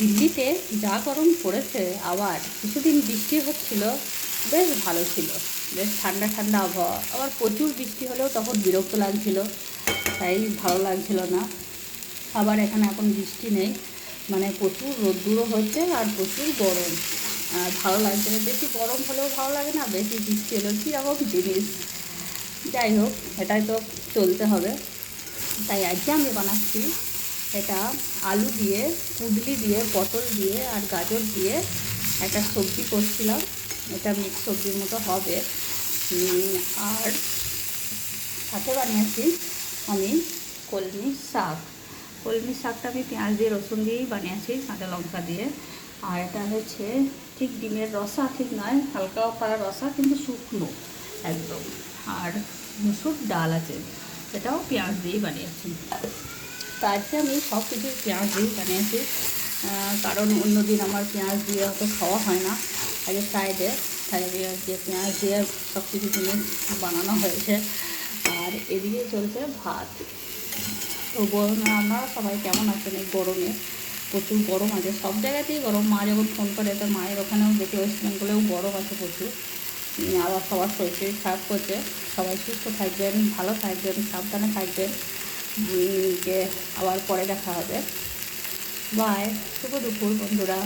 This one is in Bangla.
দিল্লিতে যা গরম পড়েছে, আবার কিছুদিন বৃষ্টি হচ্ছিল, বেশ ভালো ছিল। বেশ ঠান্ডা ঠান্ডা আবহাওয়া, আবার প্রচুর বৃষ্টি হলেও তখন বিরক্ত লাগছিল, তাই ভালো লাগছিল না। আবার এখানে এখন বৃষ্টি নেই, মানে প্রচুর রোদ্দুরও হচ্ছে আর প্রচুর গরম। ভালো লাগছে না, বেশি গরম হলেও ভালো লাগে না, বেশি বৃষ্টি হলেও কীরকম জিনিস। যাই হোক, এটাই তো চলতে হবে। তাই আজকে আমি বানাচ্ছি এটা আলু দিয়ে, কুঁদলি দিয়ে, পটল দিয়ে আর গাজর দিয়ে একটা সবজি করছিলাম। এটা মিক্স সবজির মতো হবে। আর সাথে বানিয়েছি আমি কলমি শাক। কলমি শাকটা আমি পেঁয়াজ দিয়ে, রসুন দিয়েই বানিয়েছি, কাঁচা লঙ্কা দিয়ে। আর এটা হচ্ছে ঠিক ডিমের রসা ঠিক নয়, হালকা পাড়া রসা, কিন্তু শুকনো একদম। আর মুসুর ডাল আছে, সেটাও পেঁয়াজ দিয়েই বানিয়েছি। তো আজকে আমি সব কিছু পেঁয়াজ দিয়েই বানিয়েছি, কারণ অন্যদিন আমার পেঁয়াজ দিয়ে অত খাওয়া হয় না। আগে ফ্রাইডে, ফ্রাইডে আজকে পেঁয়াজ দিয়ে সব কিছু জিনিস বানানো হয়েছে। আর এদিকে চলছে ভাত। তো আপনারা সবাই কেমন আছেন এই গরমে? প্রচুর গরম আছে, সব জায়গাতেই গরম। মা যখন ফোন করে, তো মায়ের ওখানেও দেখি ওয়েস্ট বেঙ্গলেও গরম আছে প্রচুর। আবার সবার শরীর খারাপ করছে। সবাই সুস্থ থাকবেন, ভালো থাকবেন, সাবধানে থাকবেন। যে আবার পরে দেখা হবে। বাই, শুভ দুপুর বন্ধুরা।